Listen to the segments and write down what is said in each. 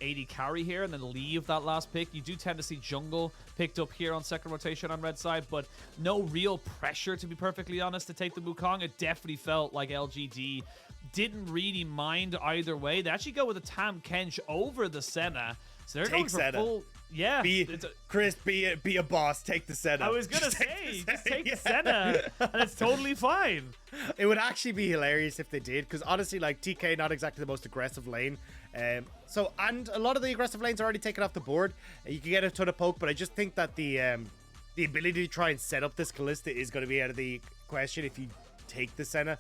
AD carry here and then leave that last pick. You do tend to see jungle picked up here on second rotation on red side, but no real pressure, to be perfectly honest, to take the Wukong. It definitely felt like LGD didn't really mind either way. They actually go with the Tahm Kench over the Senna. So they're going for full... Yeah. Chris, be a boss. Take the Senna. I was going to say, just take the Senna, and it's totally fine. It would actually be hilarious if they did, because honestly, like, TK, not exactly the most aggressive lane. And a lot of the aggressive lanes are already taken off the board. You can get a ton of poke, but I just think that the ability to try and set up this Kalista is going to be out of the question if you take the Senna.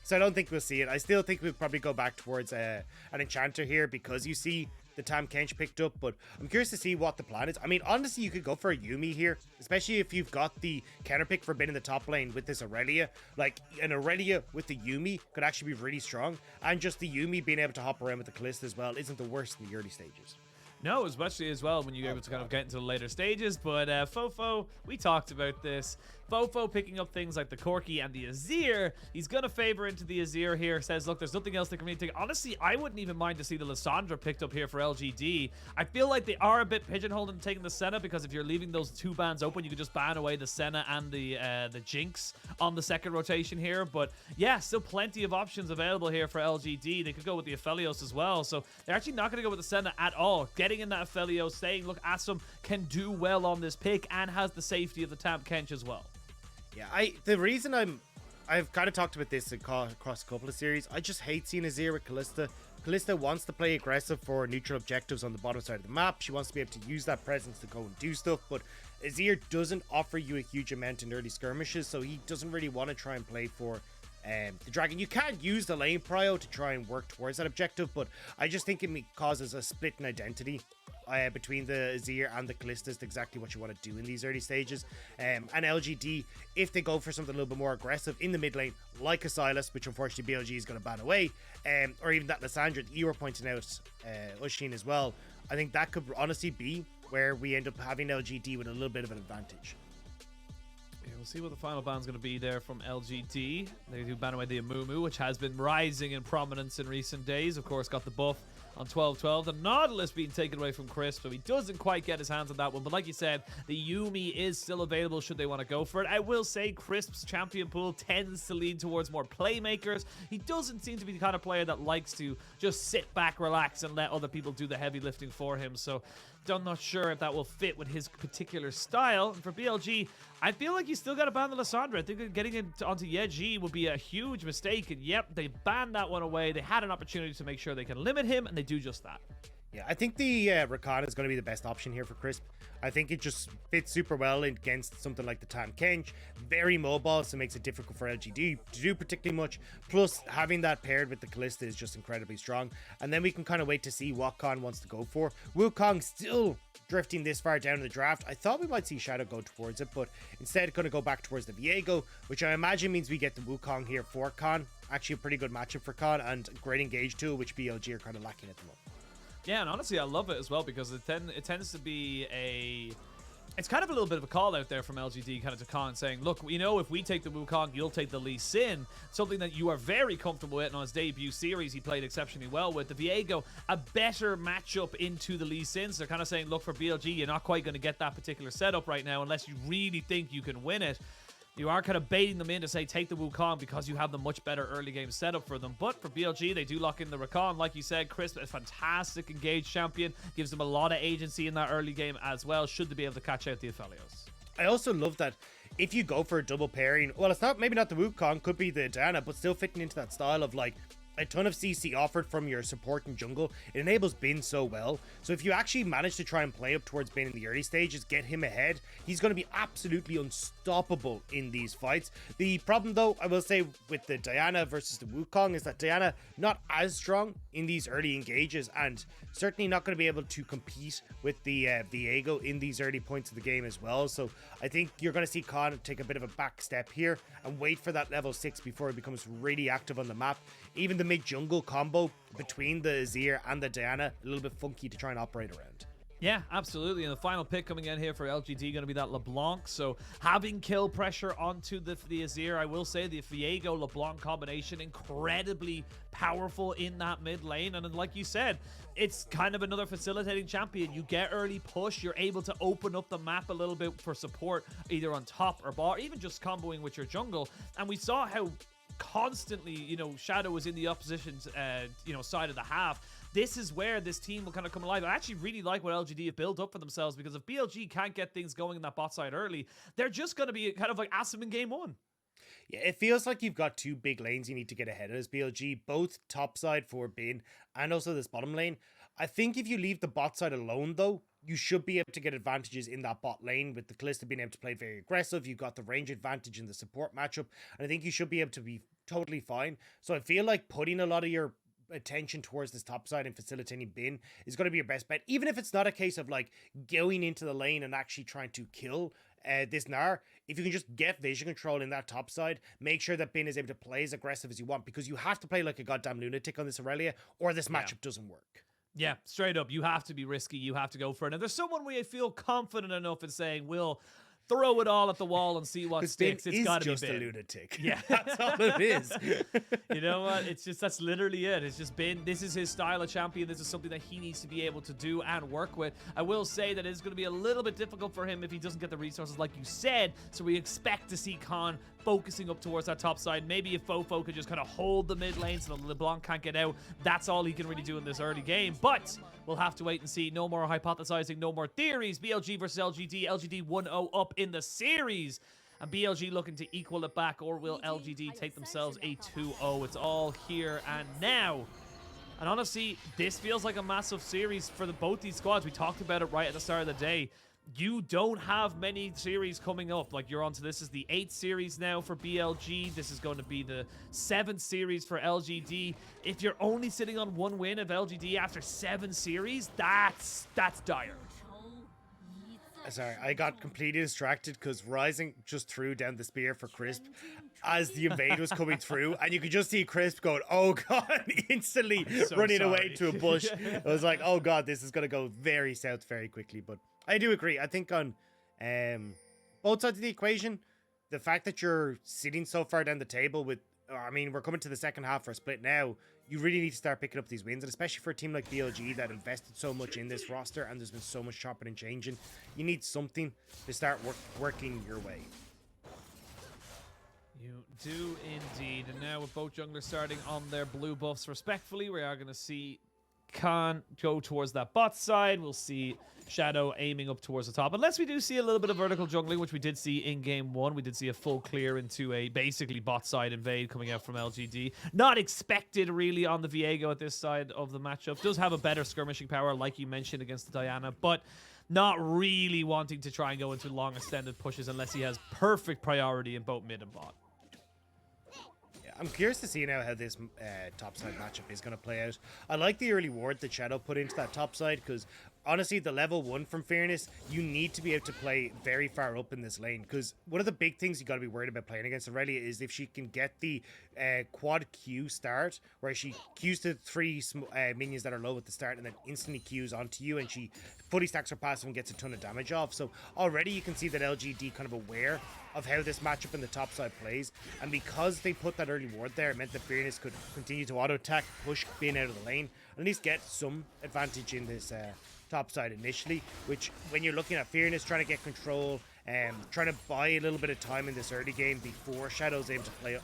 So I don't think we'll see it. I still think we'll probably go back towards an Enchanter here, because you see the Tahm Kench picked up, but I'm curious to see what the plan is. I mean, honestly, you could go for a Yuumi here, especially if you've got the counter pick for being in the top lane with this Irelia. Like, an Irelia with the Yuumi could actually be really strong, and just the Yuumi being able to hop around with the Kalista as well isn't the worst in the early stages. No, especially as well when you're able to kind of get into the later stages. But Fofo, we talked about this. Fofo picking up things like the Corki and the Azir. He's going to favor into the Azir here. Says, look, there's nothing else they can really take. Honestly, I wouldn't even mind to see the Lissandra picked up here for LGD. I feel like they are a bit pigeonholed in taking the Senna, because if you're leaving those two bans open, you could just ban away the Senna and the Jinx on the second rotation here. But yeah, still plenty of options available here for LGD. They could go with the Aphelios as well. So they're actually not going to go with the Senna at all. Getting in that Aphelios, saying, look, Assum can do well on this pick and has the safety of the Tahm Kench as well. Yeah, the reason I've kind of talked about this across a couple of series. I just hate seeing Azir with Kalista. Kalista wants to play aggressive for neutral objectives on the bottom side of the map. She wants to be able to use that presence to go and do stuff, but Azir doesn't offer you a huge amount in early skirmishes, so he doesn't really want to try and play for the dragon. You can use the lane prio to try and work towards that objective, but I just think it causes a split in identity between the Azir and the Kalista is exactly what you want to do in these early stages. And LGD, if they go for something a little bit more aggressive in the mid lane, like a Sylas, which unfortunately BLG is going to ban away, or even that Lissandra that you were pointing out, Oisin, as well, I think that could honestly be where we end up having LGD with a little bit of an advantage. Yeah, we'll see what the final ban's going to be there from LGD. They do ban away the Amumu, which has been rising in prominence in recent days. Of course, got the buff on 12-12. The Nautilus being taken away from Crisp, so he doesn't quite get his hands on that one. But like you said, the Yuumi is still available should they want to go for it. I will say Crisp's champion pool tends to lean towards more playmakers. He doesn't seem to be the kind of player that likes to just sit back, relax, and let other people do the heavy lifting for him. So I'm not sure if that will fit with his particular style. And for BLG, I feel like you still got to ban the Lissandra. I think that getting it onto Yeji would be a huge mistake. And yep, they banned that one away. They had an opportunity to make sure they can limit him, and they do just that. Yeah, I think the Rakan is going to be the best option here for Crisp. I think it just fits super well against something like the Tahm Kench. Very mobile, so it makes it difficult for LGD to do particularly much. Plus, having that paired with the Kalista is just incredibly strong. And then we can kind of wait to see what Khan wants to go for. Wukong still drifting this far down in the draft. I thought we might see Shadow go towards it, but instead going to go back towards the Viego, which I imagine means we get the Wukong here for Khan. Actually a pretty good matchup for Khan, and great engage tool, which BLG are kind of lacking at the moment. Yeah, and honestly, I love it as well, because it tends to be a... It's kind of a little bit of a call out there from LGD kind of to Khan, saying, look, you know, if we take the Wukong, you'll take the Lee Sin, something that you are very comfortable with. And on his debut series, he played exceptionally well with. The Viego, a better matchup into the Lee Sin. So they're kind of saying, look, for BLG, you're not quite going to get that particular setup right now unless you really think you can win it. You are kind of baiting them in to say, take the Wukong because you have the much better early game setup for them. But for BLG, they do lock in the Rakan. Like you said, Crisp, a fantastic engaged champion. Gives them a lot of agency in that early game as well, should they be able to catch out the Aphelios. I also love that if you go for a double pairing, well, it's not, maybe not the Wukong, could be the Diana, but still fitting into that style of like a ton of CC offered from your support and jungle. It enables Bin so well. So if you actually manage to try and play up towards Bin in the early stages, get him ahead, he's going to be absolutely unstoppable in these fights. The problem though, I will say with the Diana versus the Wukong is that Diana not as strong in these early engages and certainly not going to be able to compete with the Viego in these early points of the game as well. So I think you're going to see Khan take a bit of a back step here and wait for that level 6 before he becomes really active on the map. Even the mid-jungle combo between the Azir and the Diana, a little bit funky to try and operate around. Yeah, absolutely. And the final pick coming in here for LGD going to be that LeBlanc. So having kill pressure onto the Azir, I will say the Viego LeBlanc combination incredibly powerful in that mid lane. And then, like you said, it's kind of another facilitating champion. You get early push, you're able to open up the map a little bit for support, either on top or bot, or even just comboing with your jungle. And we saw how constantly, you know, Shadow was in the opposition's, you know, side of the half. This is where this team will kind of come alive. I actually really like what LGD have built up for themselves, because if BLG can't get things going in that bot side early, they're just going to be kind of like Assum in game 1. Yeah, it feels like you've got two big lanes you need to get ahead of as BLG, both top side for Bin and also this bottom lane. I think if you leave the bot side alone, though, you should be able to get advantages in that bot lane with the Kalista being able to play very aggressive. You've got the range advantage in the support matchup, and I think you should be able to be totally fine. So I feel like putting a lot of your attention towards this top side and facilitating Bin is going to be your best bet, even if it's not a case of like going into the lane and actually trying to kill this Gnar. If you can just get vision control in that top side, make sure that Bin is able to play as aggressive as you want, because you have to play like a goddamn lunatic on this Irelia, or this matchup doesn't work. Yeah, straight up. You have to be risky. You have to go for it. And there's someone where I feel confident enough in saying, we'll throw it all at the wall and see what sticks. It's got to be just a lunatic. Yeah. That's all it is. You know what? It's just, that's literally it. It's just been, this is his style of champion. This is something that he needs to be able to do and work with. I will say that it's going to be a little bit difficult for him if he doesn't get the resources like you said. So we expect to see Khan focusing up towards that top side. Maybe if Fofo could just kind of hold the mid lane so that LeBlanc can't get out. That's all he can really do in this early game. But we'll have to wait and see. No more hypothesizing, no more theories. BLG versus LGD. LGD 1-0 up in the series. And BLG looking to equal it back, or will LGD take themselves a 2-0? It's all here and now. And honestly, this feels like a massive series for both these squads. We talked about it right at the start of the day. You don't have many series coming up. Like, you're on to this is the 8th series now for BLG. This is going to be the 7th series for LGD. If you're only sitting on 1 win of LGD after 7 series, that's dire. Sorry, I got completely distracted because Rising just threw down the spear for Crisp as the invade was coming through, and you could just see Crisp going, oh god, instantly running away to a bush. I was like, oh god, this is going to go very south very quickly. But I do agree. I think on both sides of the equation, the fact that you're sitting so far down the table with, I mean, we're coming to the second half for a split now. You really need to start picking up these wins, and especially for a team like BLG that invested so much in this roster and there's been so much chopping and changing, you need something to start working your way. You do indeed. And now with both junglers starting on their blue buffs respectfully, we are going to see Khan go towards that bot side. We'll see Shadow aiming up towards the top. Unless we do see a little bit of vertical jungling, which we did see in game 1. We did see a full clear into a basically bot side invade coming out from LGD. Not expected really on the Viego at this side of the matchup. Does have a better skirmishing power, like you mentioned, against the Diana, but not really wanting to try and go into long extended pushes unless he has perfect priority in both mid and bot. I'm curious to see now how this topside matchup is going to play out. I like the early ward that Shadow put into that topside, because honestly, the level 1 from Fearness, you need to be able to play very far up in this lane, because one of the big things you got to be worried about playing against Irelia is if she can get the quad Q start, where she Qs to 3 minions that are low at the start and then instantly Qs onto you, and she fully stacks her passive and gets a ton of damage off. So already you can see that LGD kind of aware of how this matchup in the top side plays, and because they put that early ward there, it meant that Fearness could continue to auto attack, push Bin out of the lane, and at least get some advantage in this top side initially, which when you're looking at Fearness trying to get control and trying to buy a little bit of time in this early game before Shadow's able to play,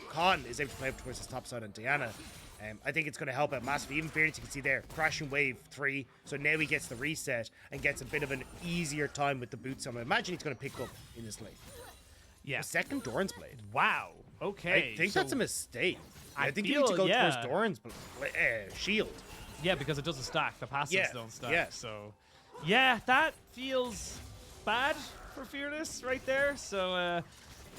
Khan is able to play up towards his top side on Diana. I think it's going to help out massively. Even Fearness, you can see there, crashing wave 3, so now he gets the reset and gets a bit of an easier time with the boots on. I imagine he's going to pick up in this lane. Yeah. A second Doran's Blade. Wow. Okay. I think that's a mistake. I think feel, you need to go yeah. towards Doran's shield. Yeah, because it doesn't stack. The passives don't stack. Yeah. So, yeah, that feels bad for Fearness right there. So,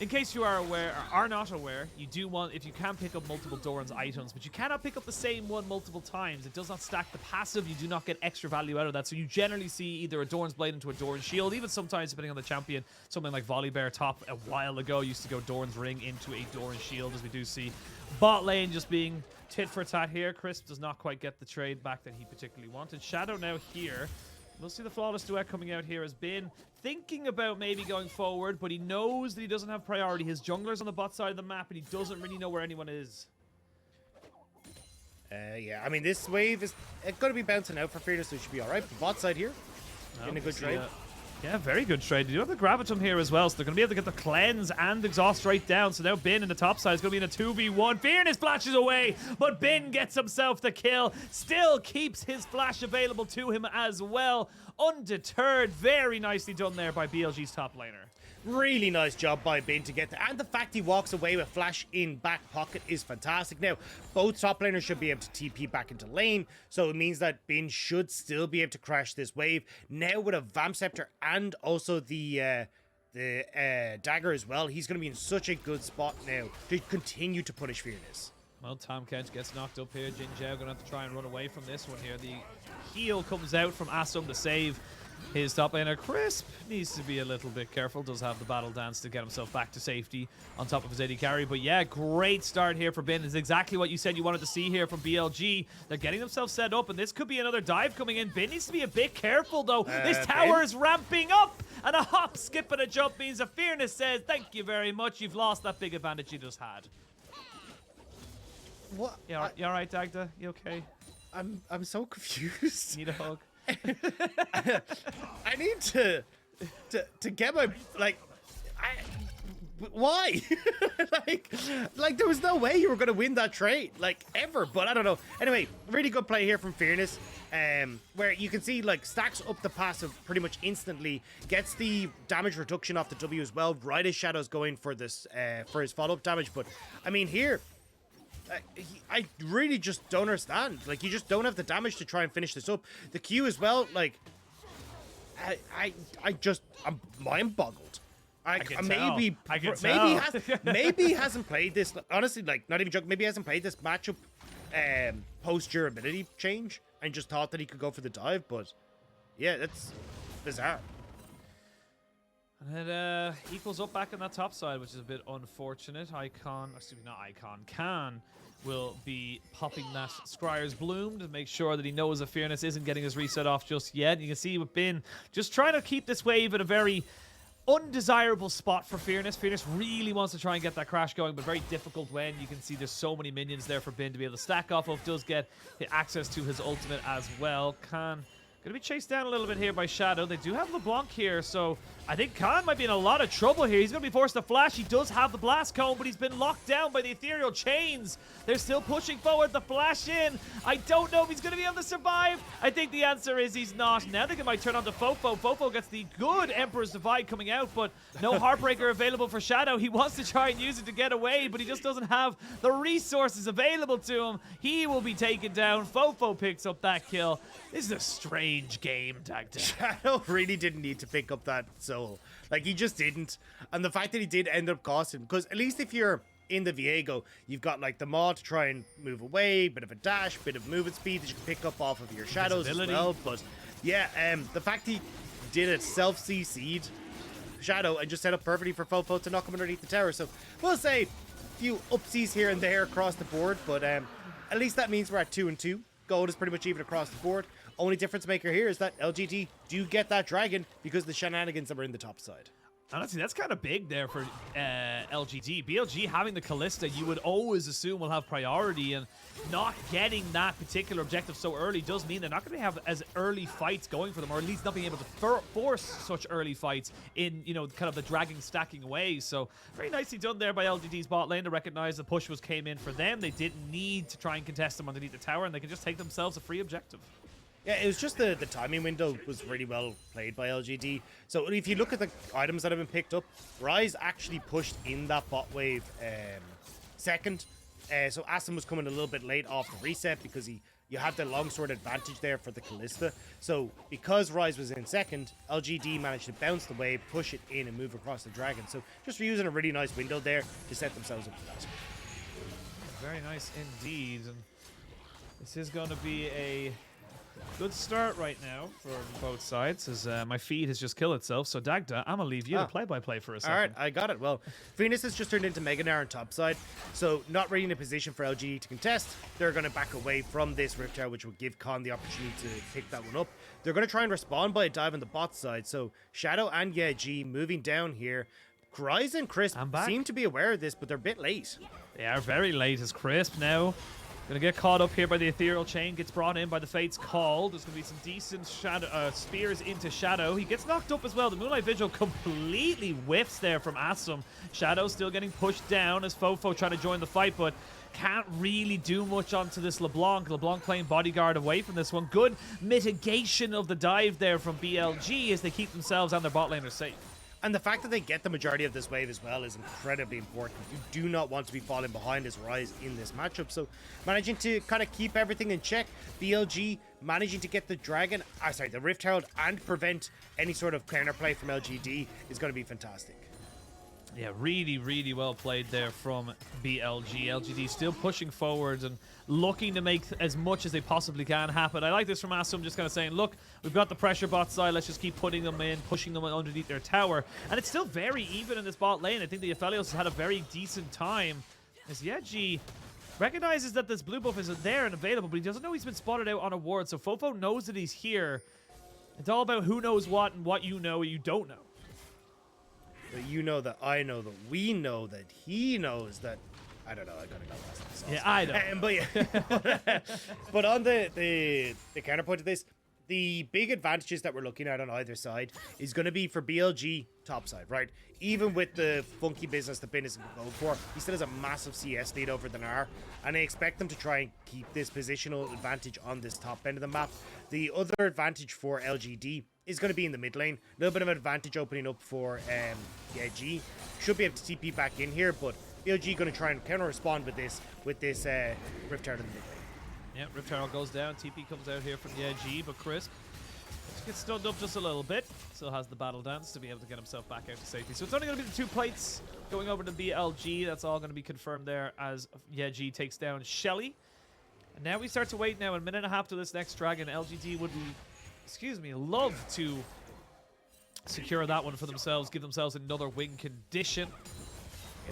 in case you are aware, or are not aware, you do want, if you can pick up multiple Doran's items, but you cannot pick up the same one multiple times. It does not stack the passive. You do not get extra value out of that. So you generally see either a Doran's Blade into a Doran's Shield, even sometimes, depending on the champion, something like Volibear top a while ago used to go Doran's Ring into a Doran's Shield, as we do see bot lane just being tit for tat here. Crisp does not quite get the trade back that he particularly wanted. Shadow now here We'll see the flawless duet coming out here. Has been thinking about maybe going forward, but he knows that he doesn't have priority. His jungler's on the bot side of the map, and he doesn't really know where anyone is. Yeah, I mean, this wave is going to be bouncing out for Fearness, so it should be all right. The bot side here, in a good trade. Yeah, very good trade. You have the Gravitum here as well, so they're going to be able to get the cleanse and exhaust right down. So now Bin in the top side is going to be in a 2v1. Fearness flashes away, but Bin gets himself the kill. Still keeps his flash available to him as well. Undeterred. Very nicely done there by BLG's top laner. Really nice job by Bin to get there. And the fact he walks away with flash in back pocket is fantastic. Now, both top laners should be able to TP back into lane, so it means that Bin should still be able to crash this wave. Now with a Vamp Scepter and also the dagger as well, he's going to be in such a good spot now to continue to punish Fearness. Well, Tahm Kench gets knocked up here. JinJiao going to have to try and run away from this one here. The heal comes out from Assum to save his top laner. Crisp needs to be a little bit careful. Does have the battle dance to get himself back to safety on top of his AD carry. But yeah, great start here for Bin. It's exactly what you said you wanted to see here from BLG. They're getting themselves set up, and this could be another dive coming in. Bin needs to be a bit careful, though. This tower is ramping up, and a hop, skip, and a jump means that Fearness says, thank you very much. You've lost that big advantage you just had. What? You all right, Dagda? You okay? I'm so confused. Need a hug? I need to get my why? like there was no way you were gonna win that trade, like, ever. But I don't know. Anyway, really good play here from Fearness, where you can see like stacks up the passive pretty much instantly, gets the damage reduction off the W as well, right as Shadow's going for this for his follow-up damage. But I mean here, I really just don't understand. Like, you just don't have the damage to try and finish this up. The Q as well, like, I'm mind boggled. Maybe he hasn't played this. Honestly, like, not even joking. Maybe he hasn't played this matchup post durability change and just thought that he could go for the dive. But yeah, that's bizarre. And it equals up back on that top side, which is a bit unfortunate. Khan will be popping that Scryer's Bloom to make sure that he knows that Fearness isn't getting his reset off just yet. You can see with Bin just trying to keep this wave at a very undesirable spot for Fearness. Fearness really wants to try and get that crash going, but very difficult when you can see there's so many minions there for Bin to be able to stack off of. Does get access to his ultimate as well. Khan going to be chased down a little bit here by Shadow. They do have LeBlanc here, so I think Khan might be in a lot of trouble here. He's going to be forced to flash. He does have the Blast Cone, but he's been locked down by the Ethereal Chains. They're still pushing forward the flash in. I don't know if he's going to be able to survive. I think the answer is he's not. Now they might turn on to Fofo. Fofo gets the good Emperor's Divide coming out, but no Heartbreaker available for Shadow. He wants to try and use it to get away, but he just doesn't have the resources available to him. He will be taken down. Fofo picks up that kill. This is a strange game, Dagda. Shadow really didn't need to pick up that soul. Like, he just didn't. And the fact that he did end up costing, because at least if you're in the Viego, you've got like the mod to try and move away, bit of a dash, bit of movement speed that you can pick up off of your shadows as well. But yeah, the fact he did a self-CC'd Shadow and just set up perfectly for Fofo to knock him underneath the tower. So we'll say a few upsies here and there across the board, but at least that means we're at 2-2. Gold is pretty much even across the board. Only difference maker here is that LGD do get that dragon because of the shenanigans that were in the top side. Honestly, that's kind of big there for LGD. BLG having the Kalista, you would always assume will have priority, and not getting that particular objective so early does mean they're not going to have as early fights going for them, or at least not being able to force such early fights in, you know, kind of the dragging, stacking way. So very nicely done there by LGD's bot lane to recognize the push came in for them. They didn't need to try and contest them underneath the tower, and they can just take themselves a free objective. Yeah, it was just the timing window was really well played by LGD. So if you look at the items that have been picked up, Ryze actually pushed in that bot wave second. So Assum was coming a little bit late off the reset because you had the longsword advantage there for the Kalista. So because Ryze was in second, LGD managed to bounce the wave, push it in, and move across the dragon. So just using a really nice window there to set themselves up for that. Very nice indeed. And this is going to be a Good start right now for both sides as my feed has just killed itself. So Dagda, I'm going to leave you to play-by-play for a second. All right, I got it. Well, Fearness has just turned into Mega Gnar on top side, so not really in a position for LGD to contest. They're going to back away from this Rift Tower, which will give Khan the opportunity to pick that one up. They're going to try and respond by a dive on the bot side, so Shadow and G moving down here. Kryze and Crisp seem to be aware of this, but they're a bit late. They are very late as Crisp now going to get caught up here by the ethereal chain, gets brought in by the Fate's Call. There's going to be some decent shadow, spears into Shadow. He gets knocked up as well. The Moonlight Vigil completely whiffs there from Assum. Shadow still getting pushed down as Fofo trying to join the fight, but can't really do much onto this LeBlanc. LeBlanc playing bodyguard away from this one. Good mitigation of the dive there from BLG as they keep themselves and their bot laners safe. And the fact that they get the majority of this wave as well is incredibly important. You do not want to be falling behind as Ryze in this matchup. So managing to kind of keep everything in check. BLG managing to get the Dragon, the Rift Herald and prevent any sort of counterplay from LGD is going to be fantastic. Yeah, really, really well played there from BLG. LGD still pushing forward and looking to make as much as they possibly can happen. I like this from Assum, just kind of saying, look, we've got the pressure bot side, let's just keep putting them in, pushing them underneath their tower. And it's still very even in this bot lane. I think the Aphelios has had a very decent time as Yeji recognizes that this blue buff isn't there and available, but he doesn't know he's been spotted out on a ward. So Fofo knows that he's here. It's all about who knows what and what you know or you don't know. That you know, that I know, that we know, that he knows, that I don't know. I gotta go last. Yeah, I know. But yeah, but on the counterpoint of this, the big advantages that we're looking at on either side is going to be for BLG top side, right? Even with the funky business that Ben is going for, he still has a massive CS lead over the Gnar, and I expect them to try and keep this positional advantage on this top end of the map. The other advantage for LGD is going to be in the mid lane. A little bit of an advantage opening up for G. Should be able to TP back in here, but BLG going to try and counter-respond with this Rift Herald in the mid lane. Yeah, Rift Herald goes down. TP comes out here from the EG, but Crisp gets stunned up just a little bit. Still has the battle dance to be able to get himself back out to safety. So it's only going to be the 2 plates going over to BLG. That's all going to be confirmed there as Yeji takes down Shelly. And now we start to wait now. A minute and a half to this next dragon. LGD would, love to secure that one for themselves, give themselves another win condition.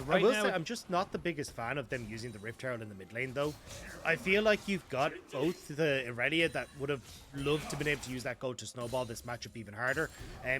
I will say, I'm just not the biggest fan of them using the Rift Herald in the mid lane, though. I feel like you've got both the Irelia that would have loved to been able to use that gold to snowball this matchup even harder,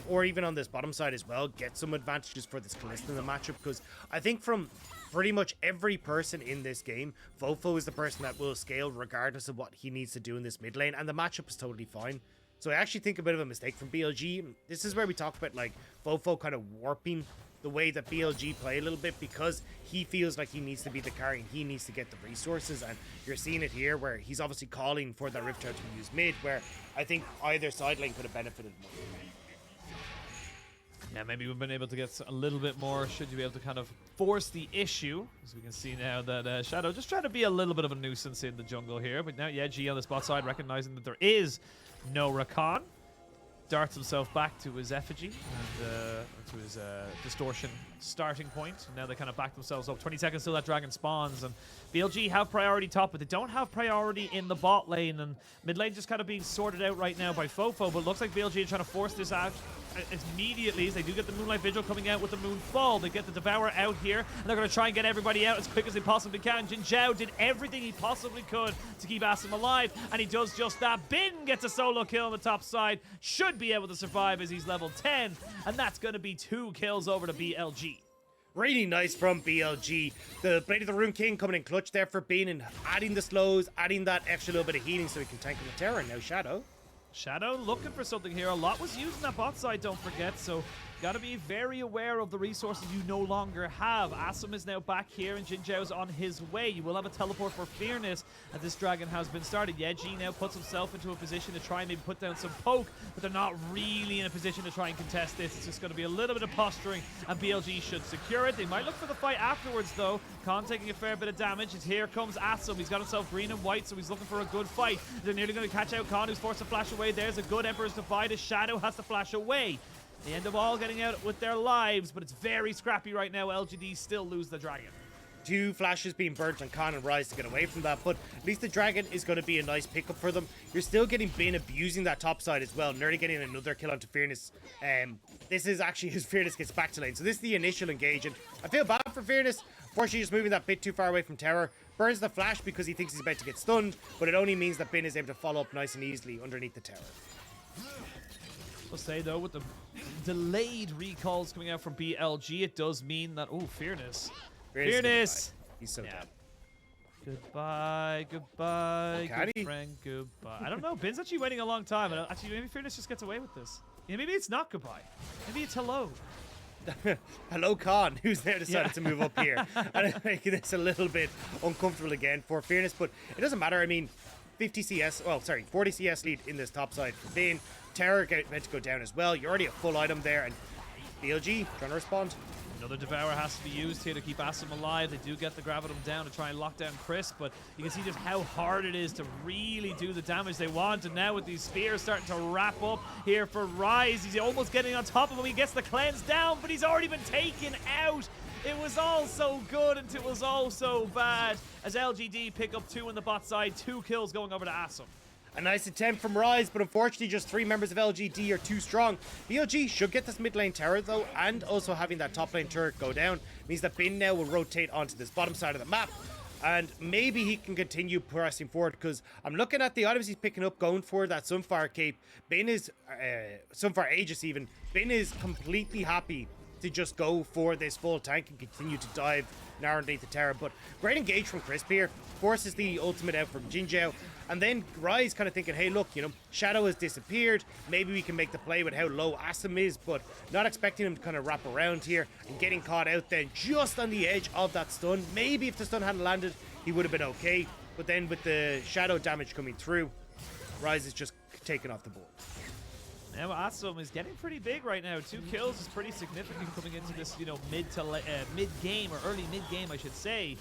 or even on this bottom side as well, get some advantages for this Kalista in the matchup, because I think from pretty much every person in this game, Fofo is the person that will scale regardless of what he needs to do in this mid lane, and the matchup is totally fine. So I actually think a bit of a mistake from BLG. This is where we talk about like Fofo kind of warping the way that BLG play a little bit, because he feels like he needs to be the carry and he needs to get the resources, and you're seeing it here where he's obviously calling for that Rift Herald to be used mid, where I think either side lane could have benefited more. Yeah, maybe we've been able to get a little bit more should you be able to kind of force the issue. As we can see now that Shadow just trying to be a little bit of a nuisance in the jungle here, but now Yeji on the spot side recognizing that there is no Rakan. Darts himself back to his effigy and to his distortion starting point. And now they kind of back themselves up. 20 seconds till that dragon spawns, and BLG have priority top, but they don't have priority in the bot lane, and mid lane just kind of being sorted out right now by Fofo. But it looks like BLG are trying to force this out immediately as they do get the Moonlight Vigil coming out with the Moonfall. They get the Devourer out here, and they're going to try and get everybody out as quick as they possibly can. JinJiao did everything he possibly could to keep Assum alive, and he does just that. Bin gets a solo kill on the top side. Should be able to survive as he's level 10, and that's going to be 2 kills over to BLG. Really nice from BLG. The Blade of the Rune King coming in clutch there for Bean and adding the slows, adding that extra little bit of healing so he can tank the Terror. And now Shadow looking for something here. A lot was used in that bot side, don't forget, so got to be very aware of the resources you no longer have. Assum is now back here, and JinJiao's on his way. You will have a teleport for Fearness, and this dragon has been started. Yeji now puts himself into a position to try and maybe put down some poke, but they're not really in a position to try and contest this. It's just going to be a little bit of posturing, and BLG should secure it. They might look for the fight afterwards, though. Khan taking a fair bit of damage. And here comes Assum. He's got himself green and white, so he's looking for a good fight. They're nearly going to catch out Khan, who's forced to flash away. There's a good Emperor's Divide as Shadow has to flash away. They end up all getting out with their lives, but it's very scrappy right now. LGD still lose the dragon. 2 flashes being burnt on Khan and Rise to get away from that, but at least the Dragon is going to be a nice pickup for them. You're still getting Bin abusing that top side as well, nearly getting another kill onto Fearness. This is actually his Fearness gets back to lane, so this is the initial engage, and I feel bad for Fearness. Unfortunately, just moving that bit too far away from Terror. Burns the flash because he thinks he's about to get stunned, but it only means that Bin is able to follow up nice and easily underneath the Terror. I'll say though, with the delayed recalls coming out from BLG, it does mean that Fearness. He's so dead. Goodbye, goodbye, Okay. good friend, goodbye. I don't know. Bin's actually waiting a long time. Actually, maybe Fearness just gets away with this. Yeah, maybe it's not goodbye. Maybe it's hello. Hello, Khan, who's there decided to move up here. And I think it's a little bit uncomfortable again for Fearness, but it doesn't matter. I mean, 40 CS lead in this top side for Bin. Terror meant to go down as well. You're already a full item there, and BLG trying to respond. Another Devour has to be used here to keep Assum alive. They do get the Gravitum down to try and lock down Chris, but you can see just how hard it is to really do the damage they want. And now with these spears starting to wrap up here for Rise, he's almost getting on top of him. He gets the cleanse down, but he's already been taken out. It was all so good until it was all so bad. As LGD pick up 2 on the bot side, 2 kills going over to Assum. A nice attempt from Rise, but unfortunately just 3 members of LGD are too strong. BLG should get this mid lane tower though, and also having that top lane turret go down means that Bin now will rotate onto this bottom side of the map. And maybe he can continue pressing forward, because I'm looking at the items he's picking up going for that Sunfire cape. Bin is, Sunfire Aegis even, Bin is completely happy to just go for this full tank and continue to dive Gnar underneath the tower. But great engage from Crisp here, forces the ultimate out from JinJiao. And then Rise kind of thinking, hey, look, you know, Shadow has disappeared. Maybe we can make the play with how low Assum is, but not expecting him to kind of wrap around here and getting caught out then just on the edge of that stun. Maybe if the stun hadn't landed, he would have been okay. But then with the Shadow damage coming through, Rise is just taken off the board. Now Assum is getting pretty big right now. 2 kills is pretty significant coming into this, you know, mid-game or early mid-game, I should say.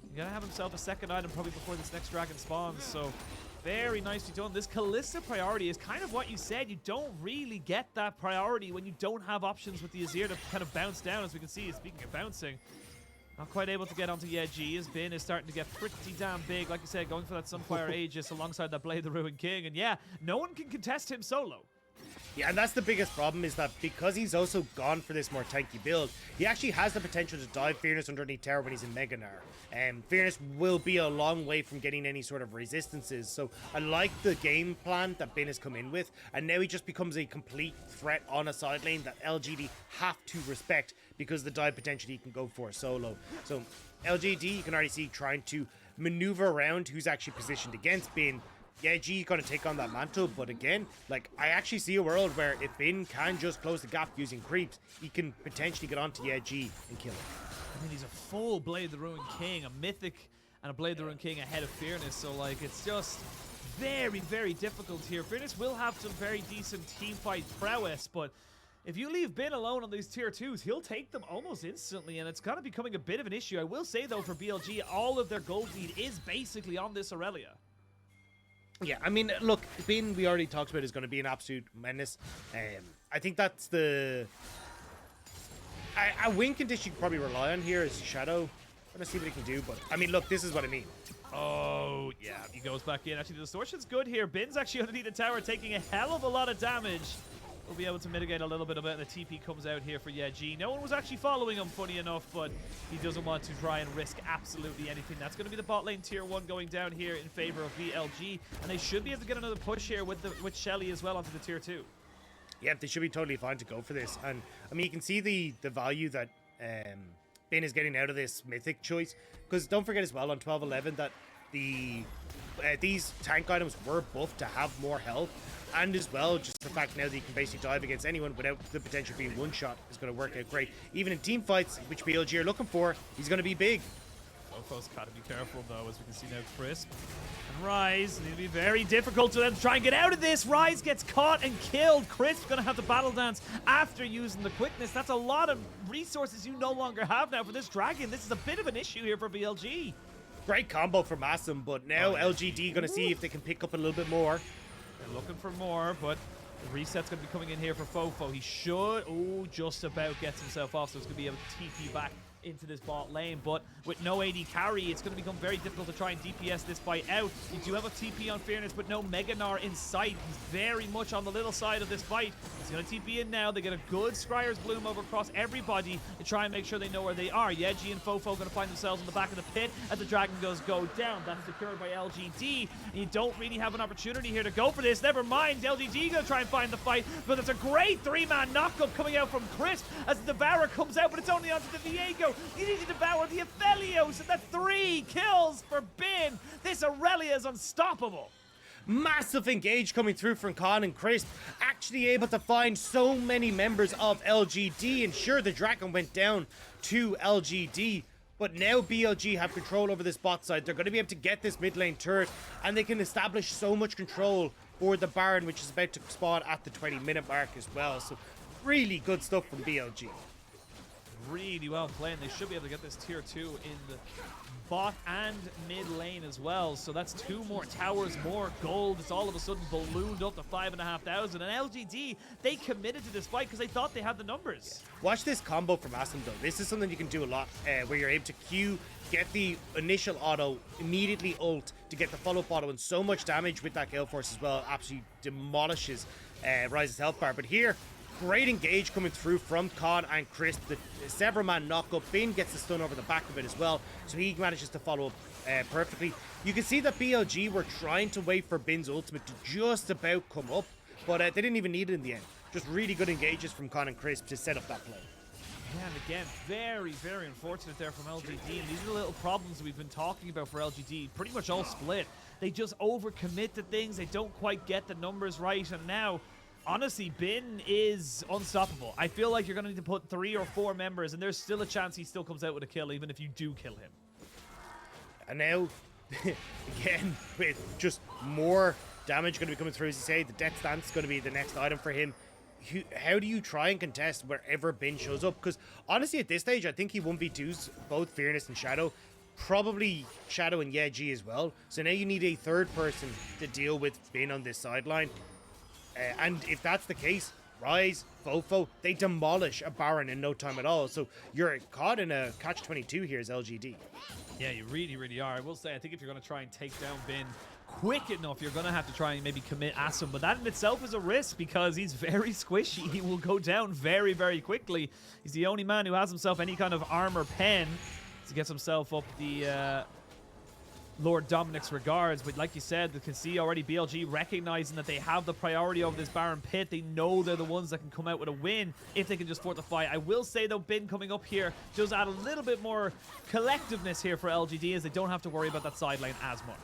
He's gonna have himself a second item probably before this next dragon spawns, so very nicely done. This Kalista priority is kind of what you said. You don't really get that priority when you don't have options with the Azir to kind of bounce down, as we can see. Speaking of bouncing, not quite able to get onto Yeji. His Bin is starting to get pretty damn big. Like you said, going for that Sunfire Aegis alongside that Blade the Ruined King, and yeah, no one can contest him solo. Yeah, and that's the biggest problem, is that because he's also gone for this more tanky build, he actually has the potential to dive Fearness underneath tower when he's in Mega Gnar. Fearness will be a long way from getting any sort of resistances, so I like the game plan that Bin has come in with, and now he just becomes a complete threat on a side lane that LGD have to respect because of the dive potential he can go for solo. So LGD, you can already see trying to maneuver around who's actually positioned against Bin. Yeah, G gonna take on that mantle, but again, like, I actually see a world where if Bin can just close the gap using creeps, he can potentially get onto Yeji and kill him. I mean, he's a full Blade the Ruined King, a mythic and a Blade the Ruined King ahead of Fearness, so like, it's just very difficult here. Fearness will have some very decent teamfight prowess, but if you leave Bin alone on these tier 2s, he'll take them almost instantly, and it's kind of becoming a bit of an issue. I will say though, for BLG, all of their gold lead is basically on this Irelia. Yeah, I mean, look, Bin, we already talked about, is going to be an absolute menace. I think that's the... A win condition you can probably rely on here is Shadow. I'm going to see what he can do, but, I mean, look, this is what I mean. Oh, yeah, he goes back in. Actually, the distortion's good here. Bin's actually underneath the tower, taking a hell of a lot of damage. We'll be able to mitigate a little bit of it. The TP comes out here for Yeji. No one was actually following him, funny enough, but he doesn't want to try and risk absolutely anything. That's going to be the bot lane tier 1 going down here in favor of BLG, and they should be able to get another push here with Shelly as well onto the tier 2. Yeah, they should be totally fine to go for this. And, I mean, you can see the value that Bin is getting out of this mythic choice, because don't forget as well on 12-11 that these tank items were buffed to have more health. And as well, just the fact now that you can basically dive against anyone without the potential of being one shot is going to work out great. Even in team fights, which BLG are looking for, he's going to be big. Mofo's got to be careful though, as we can see now. Crisp and Rise, it'll be very difficult to them to try and get out of this. Rise gets caught and killed. Crisp going to have to battle dance after using the quickness. That's a lot of resources you no longer have now for this dragon. This is a bit of an issue here for BLG. Great combo from Assum, but now LGD going to see if they can pick up a little bit more. They're looking for more, but the reset's going to be coming in here for Fofo. He should, just about gets himself off, so he's going to be able to TP back into this bot lane, but with no AD carry, it's going to become very difficult to try and DPS this fight out. You do have a TP on Fearness, but no Mega Gnar in sight. He's very much on the little side of this fight. He's going to TP in now. They get a good Scryer's Bloom over across everybody to try and make sure they know where they are. Yeji and Fofo going to find themselves in the back of the pit as the dragon goes go down. That's secured by LGD. And you don't really have an opportunity here to go for this. Never mind, LGD going to try and find the fight, but it's a great 3-man knockup coming out from Crisp as the Devourer comes out, but it's only onto the Viego. You need to devour the Aphelios, and that's 3 kills for Bin. This Irelia is unstoppable. Massive engage coming through from Khan and Crisp, actually able to find so many members of LGD, and sure, the Dragon went down to LGD, but now BLG have control over this bot side. They're going to be able to get this mid lane turret, and they can establish so much control for the Baron, which is about to spawn at the 20-minute mark as well. So really good stuff from BLG. Really well played. They should be able to get this tier 2 in the bot and mid lane as well. So that's 2 more towers, more gold. It's all of a sudden ballooned up to 5,500. And LGD, they committed to this fight because they thought they had the numbers. Watch this combo from Assum though. This is something you can do a lot, where you're able to Q, get the initial auto, immediately ult to get the follow-up auto, and so much damage with that Gale Force as well. Absolutely demolishes Ryze's health bar. But here, great engage coming through from Khan and Crisp. The several man knockup. Bin gets the stun over the back of it as well, so he manages to follow up perfectly. You can see that BLG were trying to wait for Bin's ultimate to just about come up, but they didn't even need it in the end. Just really good engages from Khan and Crisp to set up that play. Yeah, and again, very, very unfortunate there from LGD. And these are the little problems we've been talking about for LGD. Pretty much all split. They just overcommit to things. They don't quite get the numbers right. And now, honestly, Bin is unstoppable. I feel like you're going to need to put 3 or 4 members, and there's still a chance he still comes out with a kill, even if you do kill him. And now, again, with just more damage going to be coming through, as you say, the Death Stance is going to be the next item for him. How do you try and contest wherever Bin shows up? Because honestly, at this stage, I think he 1v2s both Fearness and Shadow. Probably Shadow and Yeji as well. So now you need a third person to deal with Bin on this sideline. And if that's the case, Ryze, Fofo, they demolish a Baron in no time at all. So you're caught in a catch-22 here as LGD. Yeah, you really, really are. I will say, I think if you're going to try and take down Bin quick enough, you're going to have to try and maybe commit Assum. But that in itself is a risk because he's very squishy. He will go down very, very quickly. He's the only man who has himself any kind of armor pen to get himself up the Lord Dominic's regards. But like you said, you can see already BLG recognizing that they have the priority over this Baron pit. They know they're the ones that can come out with a win if they can just fortify. I will say though, Bin coming up here does add a little bit more collectiveness here for LGD, as they don't have to worry about that side lane as much.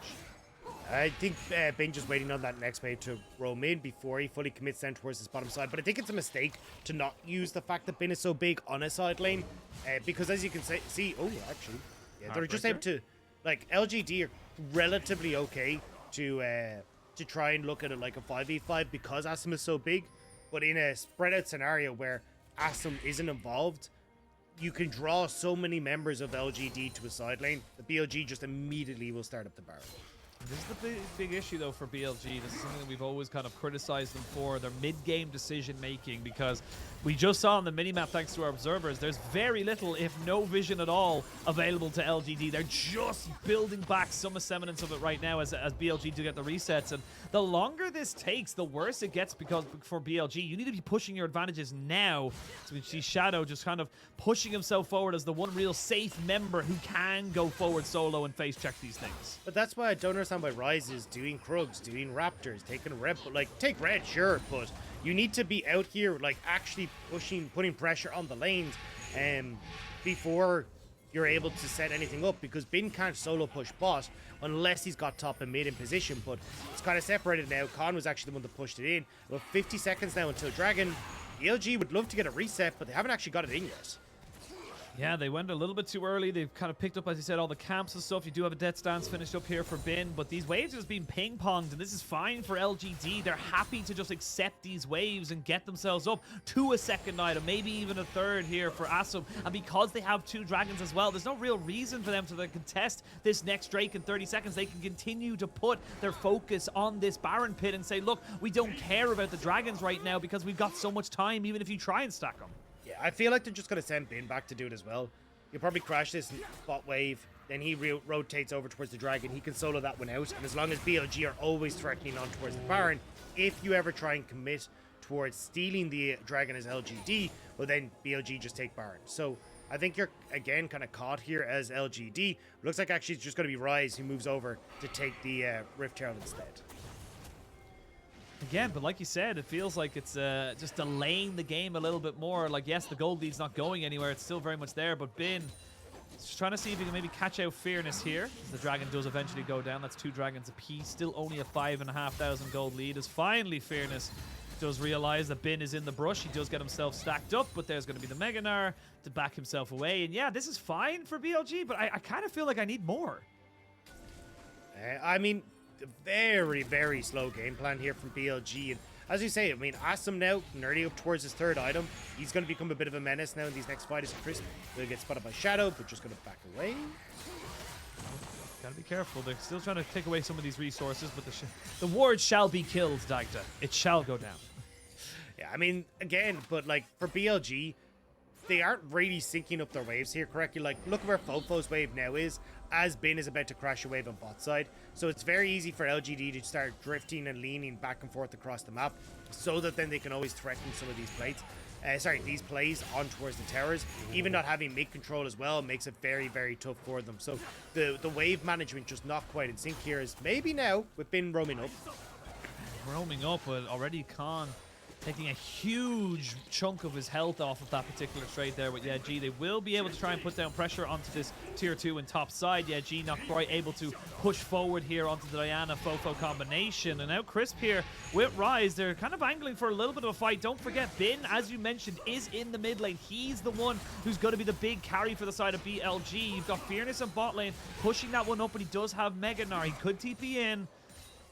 I think Bin just waiting on that next wave to roam in before he fully commits down towards his bottom side. But I think it's a mistake to not use the fact that Bin is so big on a side lane, because as you can see, oh, actually, yeah, they're just able to, like, LGD are relatively okay to try and look at it like a 5v5 because Assum is so big. But in a spread out scenario where Assum isn't involved, you can draw so many members of LGD to a side lane. The BLG just immediately will start up the Baron. This is the big issue, though, for BLG. This is something that we've always kind of criticized them for, their mid-game decision-making, because we just saw on the minimap, thanks to our observers, there's very little, if no vision at all, available to LGD. They're just building back some semblance of it right now as BLG do get the resets. And the longer this takes, the worse it gets, because for BLG, you need to be pushing your advantages now. So we see Shadow just kind of pushing himself forward as the one real safe member who can go forward solo and face check these things. But that's why I don't understand why Ryze is doing Krugs, doing Raptors, taking Red, like, take Red, sure, but you need to be out here, like, actually putting pressure on the lanes before you're able to set anything up, because Bin can't solo push bot unless he's got top and mid in position. But it's kind of separated now. Khan was actually the one that pushed it in. About 50 seconds now until Dragon. BLG would love to get a reset, but they haven't actually got it in yet. Yeah, they went a little bit too early. They've kind of picked up, as you said, all the camps and stuff. You do have a Death Stance finished up here for Bin, but these waves have been ping-ponged, and this is fine for LGD. They're happy to just accept these waves and get themselves up to a second item, maybe even a third here for Assum. And because they have 2 dragons as well, there's no real reason for them to contest this next Drake in 30 seconds. They can continue to put their focus on this Baron pit and say, look, we don't care about the dragons right now because we've got so much time, even if you try and stack them. Yeah, I feel like they're just going to send Bin back to do it as well. He'll probably crash this bot wave. Then he rotates over towards the dragon. He can solo that one out. And as long as BLG are always threatening on towards the Baron, if you ever try and commit towards stealing the dragon as LGD, well then BLG just take Baron. So I think you're, again, kind of caught here as LGD. Looks like actually it's just going to be Ryze who moves over to take the Rift Herald instead. Again, but like you said, it feels like it's just delaying the game a little bit more. Like, yes, the gold lead's not going anywhere. It's still very much there, but Bin just trying to see if he can maybe catch out Fearness here. As the dragon does eventually go down. That's 2 dragons apiece. Still only a 5,500 gold lead. As finally Fearness does realize that Bin is in the brush. He does get himself stacked up, but there's going to be the Mega Gnar to back himself away. And yeah, this is fine for BLG, but I kind of feel like I need more. I mean, very, very slow game plan here from BLG. And as you say, I mean, Assum now nerdy up towards his 3rd item. He's going to become a bit of a menace now in these next fighters. Crisp will get spotted by Shadow, but just going to back away. Gotta be careful. They're still trying to take away some of these resources, but the ward shall be killed, Dagda. It shall go down. Yeah, I mean, again, but like for BLG, they aren't really syncing up their waves here correctly. Like, look at where Fofo's wave now is, as Bin is about to crash a wave on bot side. So it's very easy for LGD to start drifting and leaning back and forth across the map, so that then they can always threaten some of these plates. These plays on towards the towers. Even not having mid control as well makes it very, very tough for them. So the wave management just not quite in sync here. Is maybe now with Bin roaming up. Roaming up, but already Khan taking a huge chunk of his health off of that particular trade there with G. They will be able to try and put down pressure onto this tier 2 and top side. G not quite able to push forward here onto the Diana Fofo combination. And now Crisp here with Ryze. They're kind of angling for a little bit of a fight. Don't forget, Bin, as you mentioned, is in the mid lane. He's the one who's going to be the big carry for the side of BLG. You've got Fearness in bot lane pushing that one up, but he does have Mega Gnar. He could TP in,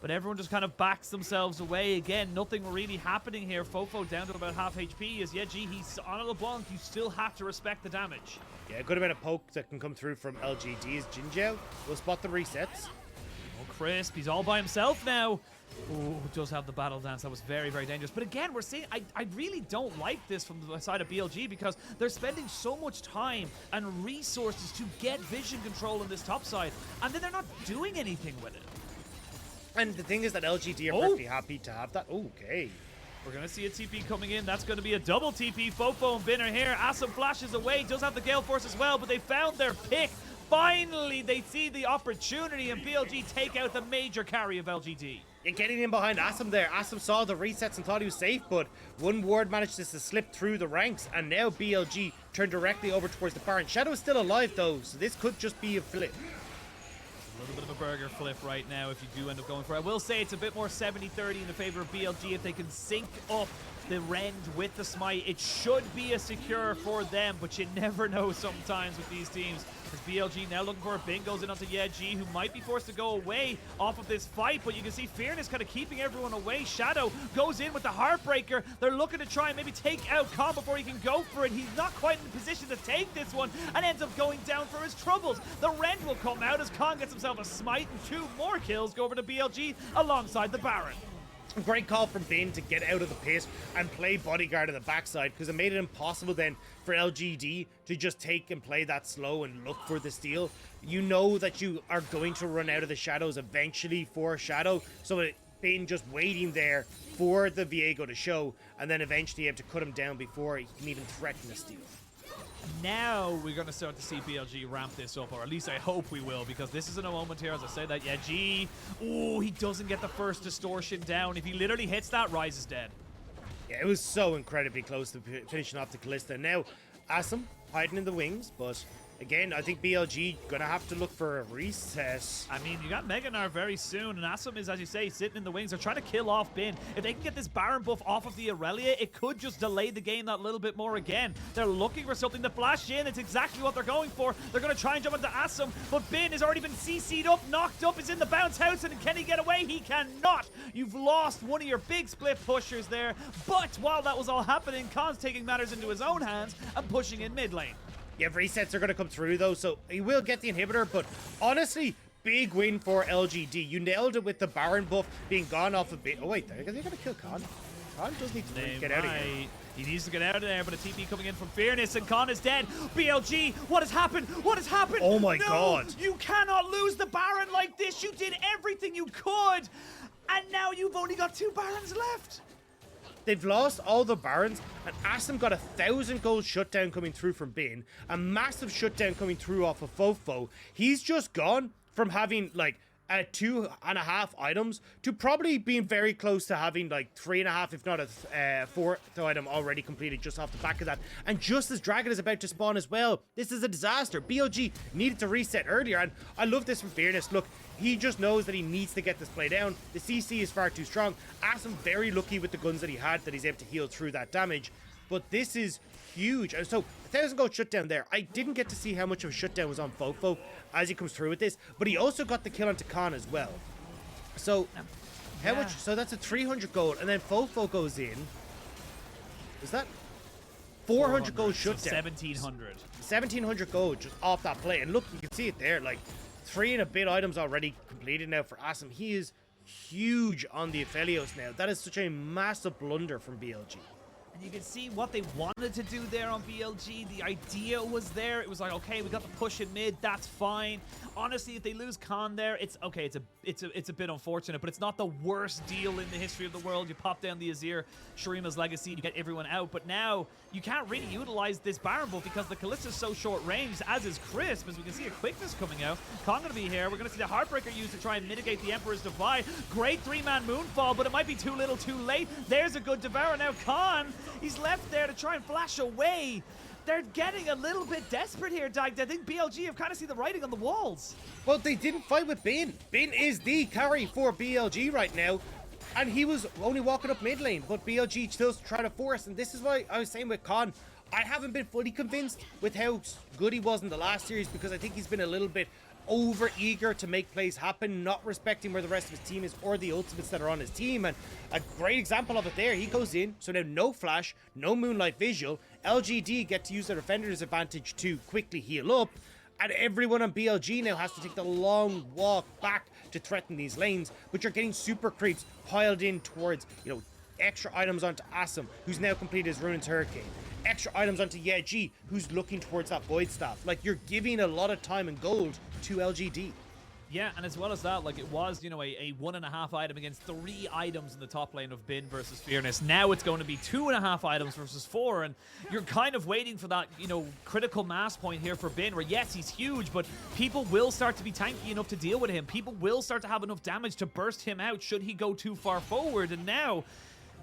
but everyone just kind of backs themselves away. Again, nothing really happening here. Fofo down to about half HP. As G, he's on a LeBlanc. You still have to respect the damage. Yeah, it could have been a poke that can come through from LGD. As JinJiao will spot the resets. Oh, Crisp, he's all by himself now. Oh, does have the battle dance. That was very, very dangerous. But again, we're seeing, I really don't like this from the side of BLG, because they're spending so much time and resources to get vision control on this top side, and then they're not doing anything with it. And the thing is that LGD are perfectly happy to have that. Okay. We're going to see a TP coming in. That's going to be a double TP. Fofo and Bin are here. Assum flashes away. Does have the Gale Force as well, but they found their pick. Finally, they see the opportunity, and BLG take out the major carry of LGD. And getting in behind Assum there. Assum saw the resets and thought he was safe, but one ward managed to slip through the ranks, and now BLG turned directly over towards the Baron. Shadow is still alive, though, so this could just be a flip. A little bit of a burger flip right now if you do end up going for it. I will say it's a bit more 70-30 in the favor of BLG. If they can sync up the Rend with the Smite, it should be a secure for them, but you never know sometimes with these teams. As BLG now looking for a Bin, goes in onto G, who might be forced to go away off of this fight, but you can see Fearness kind of keeping everyone away. Shadow goes in with the Heartbreaker. They're looking to try and maybe take out Khan before he can go for it. He's not quite in position to take this one and ends up going down for his troubles. The Rend will come out as Khan gets himself a Smite, and 2 more kills go over to BLG alongside the Baron. Great call from Bin to get out of the pit and play bodyguard on the backside, because it made it impossible then for LGD to just take and play that slow and look for the steal. You know that you are going to run out of the shadows eventually for Shadow, so Bin just waiting there for the Viego to show, and then eventually you have to cut him down before he can even threaten a steal. Now we're going to start to see BLG ramp this up, or at least I hope we will, because this is in a moment here, as I say that, G, oh, he doesn't get the first distortion down. If he literally hits that, Ryze is dead. Yeah, it was so incredibly close to finishing off the Kalista. Now, Assum hiding in the wings, but again, I think BLG gonna have to look for a reset. I mean, you got Mega Gnar very soon, and Assum is, as you say, sitting in the wings. They're trying to kill off Bin. If they can get this Baron buff off of the Irelia, it could just delay the game that little bit more again. They're looking for something to flash in. It's exactly what they're going for. They're going to try and jump into Assum, but Bin has already been CC'd up, knocked up, is in the bounce house, and can he get away? He cannot. You've lost one of your big split pushers there, but while that was all happening, Khan's taking matters into his own hands and pushing in mid lane. Yeah, resets are going to come through, though, so he will get the inhibitor, but honestly, big win for LGD. You nailed it with the Baron buff being gone off a bit. Oh, wait, they're going to kill Khan. Khan does need to They get out of here. might. He needs to get out of there, but a TP coming in from Fearness, and Khan is dead. BLG, what has happened? What has happened? Oh my No, God. You cannot lose the Baron like this. You did everything you could, and now you've only got 2 Barons left. They've lost all the Barons, and Assum got 1,000 gold shutdown coming through from Bin, a massive shutdown coming through off of Fofo. He's just gone from having like 2.5 items to probably being very close to having like 3.5, if not a 4th item already completed just off the back of that. And just as Dragon is about to spawn as well, this is a disaster. BLG needed to reset earlier, and I love this from Fearness. Look, he just knows that he needs to get this play down. The CC is far too strong. Assum very lucky with the guns that he had that he's able to heal through that damage. But this is huge. And so 1,000 gold shutdown there. I didn't get to see how much of a shutdown was on Fofo as he comes through with this, but he also got the kill onto Khan as well. So how much? So that's a 300 gold, and then Fofo goes in. Is that 400 gold shutdown? So 1,700. 1,700 gold just off that play. And look, you can see it there. Like 3 and a bit items already completed now for Assum. He is huge on the Aphelios now. That is such a massive blunder from BLG. And you can see what they wanted to do there on BLG. The idea was there. It was like, okay, we got the push in mid. That's fine. Honestly, if they lose Khan there, it's okay. It's a bit unfortunate, but it's not the worst deal in the history of the world. You pop down the Azir, Shurima's Legacy, you get everyone out. But now you can't really utilize this Baron buff because the Kalista is so short range, as is Crisp. As we can see, a quickness coming out. Khan going to be here. We're going to see the Heartbreaker used to try and mitigate the Emperor's Divide. Great 3-man Moonfall, but it might be too little, too late. There's a good Devourer now. Khan, he's left there to try and flash away. They're getting a little bit desperate here, Dagda. I think BLG have kind of seen the writing on the walls. Well, they didn't fight with Bin. Bin is the carry for BLG right now, and he was only walking up mid lane, but BLG still trying to force, and this is why I was saying with Khan, I haven't been fully convinced with how good he was in the last series, because I think he's been a little bit over eager to make plays happen, not respecting where the rest of his team is or the ultimates that are on his team. And a great example of it there, he goes in, so now no flash, no moonlight visual. LGD get to use their defender's advantage to quickly heal up, and everyone on BLG now has to take the long walk back to threaten these lanes, but you're getting super creeps piled in towards, you know, extra items onto Assum, who's now completed his Ruined Hurricane. Extra items onto Yeji, who's looking towards that Void Staff. Like, you're giving a lot of time and gold to LGD. Yeah, and as well as that, like, it was, you know, a 1.5 item against 3 items in the top lane of Bin versus Fearness. Now it's going to be 2.5 items versus 4, and you're kind of waiting for that, you know, critical mass point here for Bin, where yes, he's huge, but people will start to be tanky enough to deal with him. People will start to have enough damage to burst him out should he go too far forward, and now,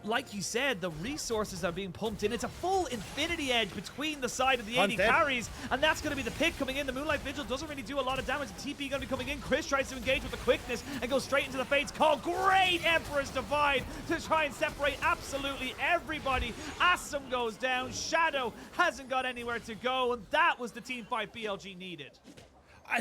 like you said, the resources are being pumped in. It's a full Infinity Edge between the side of the AD carries, and that's going to be the pick coming in. The Moonlight Vigil doesn't really do a lot of damage. The TP going to be coming in. Chris tries to engage with the quickness and goes straight into the Fates call. Great Emperor's Divide to try and separate absolutely everybody. Assum goes down. Shadow hasn't got anywhere to go, and that was the team fight BLG needed.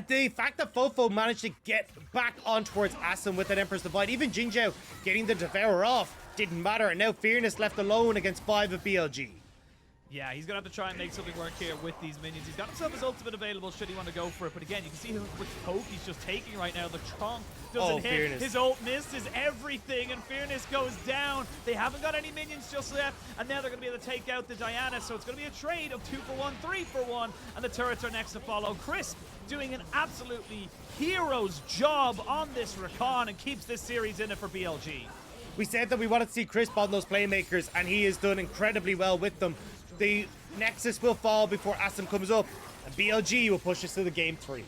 The fact that Fofo managed to get back on towards Assum with that Emperor's Divide, even JinJiao getting the Devourer off, didn't matter, and now Fearness left alone against 5 of BLG. Yeah, he's going to have to try and make something work here with these minions. He's got himself his ultimate available should he want to go for it. But again, you can see how much poke he's just taking right now. The Tronk doesn't hit. Fearness. His ult misses everything, and Fearness goes down. They haven't got any minions just yet, and now they're going to be able to take out the Diana. So it's going to be a trade of 2 for 1, 3 for 1, and the turrets are next to follow. Crisp doing an absolutely hero's job on this Rakan and keeps this series in it for BLG. We said that we wanted to see Crisp on those playmakers, and he has done incredibly well with them. The Nexus will fall before Assum comes up, and BLG will push us to the game 3.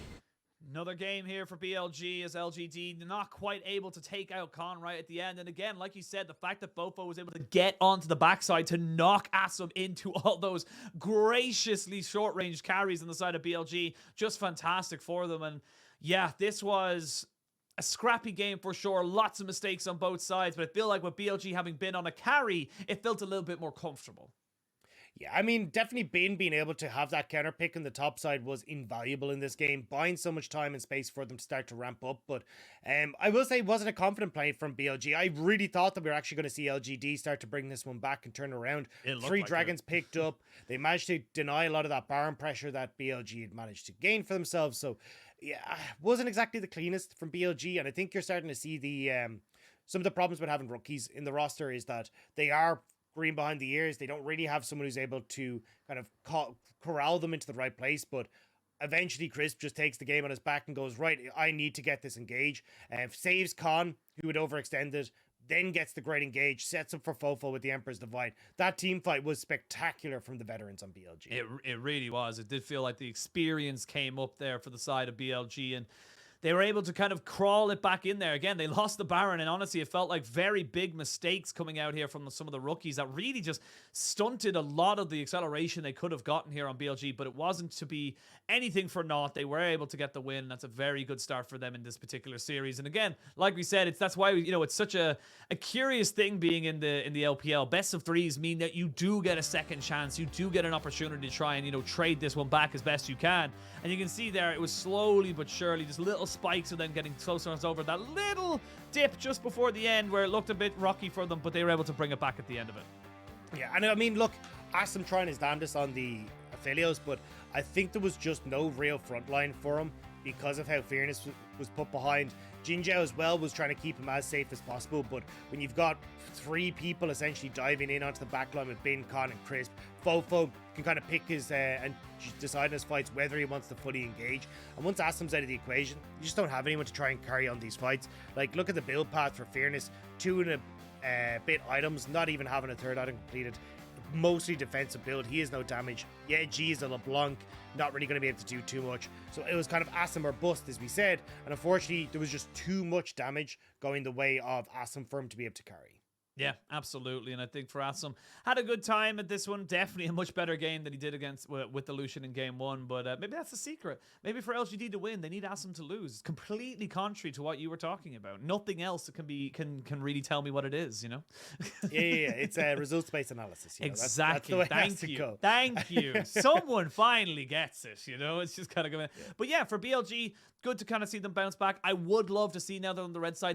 Another game here for BLG as LGD not quite able to take out Khan right at the end. And again, like you said, the fact that Fofo was able to get onto the backside to knock Assum into all those graciously short-range carries on the side of BLG, just fantastic for them. And yeah, this was a scrappy game for sure. Lots of mistakes on both sides, but I feel like with BLG having been on a carry, it felt a little bit more comfortable. Yeah, I mean, definitely Bin being able to have that counter pick on the top side was invaluable in this game, buying so much time and space for them to start to ramp up. But I will say it wasn't a confident play from BLG. I really thought that we were actually going to see LGD start to bring this one back and turn around. 3 dragons picked up. They managed to deny a lot of that Baron pressure that BLG had managed to gain for themselves. So yeah, wasn't exactly the cleanest from BLG, and I think you're starting to see the some of the problems with having rookies in the roster is that they are green behind the ears. They don't really have someone who's able to kind of corral them into the right place, but eventually Crisp just takes the game on his back and goes, right, I need to get this engage, saves Khan, who had overextended, then gets the great engage, sets up for Fofo with the Emperor's Divide. That team fight was spectacular from the veterans on BLG. It really was. It did feel like the experience came up there for the side of BLG, and they were able to kind of crawl it back in there. Again, they lost the Baron, and honestly, it felt like very big mistakes coming out here from some of the rookies that really just stunted a lot of the acceleration they could have gotten here on BLG, but it wasn't to be anything for naught. They were able to get the win, and that's a very good start for them in this particular series. And again, like we said, that's why it's such a curious thing being in the LPL. Best of threes mean that you do get a second chance. You do get an opportunity to try and trade this one back as best you can. And you can see there, it was slowly but surely just little spikes and then getting closer and over that little dip just before the end where it looked a bit rocky for them, but they were able to bring it back at the end of it. Yeah, and I mean, look, Assum trying his damnedest on the Aphelios, but I think there was just no real front line for him because of how Fearness was put behind. JinJiao as well was trying to keep him as safe as possible, but when you've got 3 people essentially diving in onto the backline with Bin, Khan, and Crisp, Fofo can kind of pick his and decide in his fights whether he wants to fully engage. And once Assum's out of the equation, you just don't have anyone to try and carry on these fights. Like, look at the build path for Fearness: 2 and a bit items, not even having a third item completed. Mostly defensive build. He has no damage. Yeah, G is a LeBlanc, not really going to be able to do too much. So it was kind of Assum or bust, as we said. And unfortunately, there was just too much damage going the way of Assum for him to be able to carry. Yeah, absolutely. And I think for Assum, had a good time at this one. Definitely a much better game than he did against with the Lucian in game 1. But maybe that's the secret. Maybe for LGD to win, they need Assum to lose. It's completely contrary to what you were talking about. Nothing else can really tell me what it is, Yeah. It's a results-based analysis. Exactly. That's the way it has to go. Thank you. Someone finally gets it, It's just kind of going. But yeah, for BLG, good to kind of see them bounce back. I would love to see, now they're on the red side,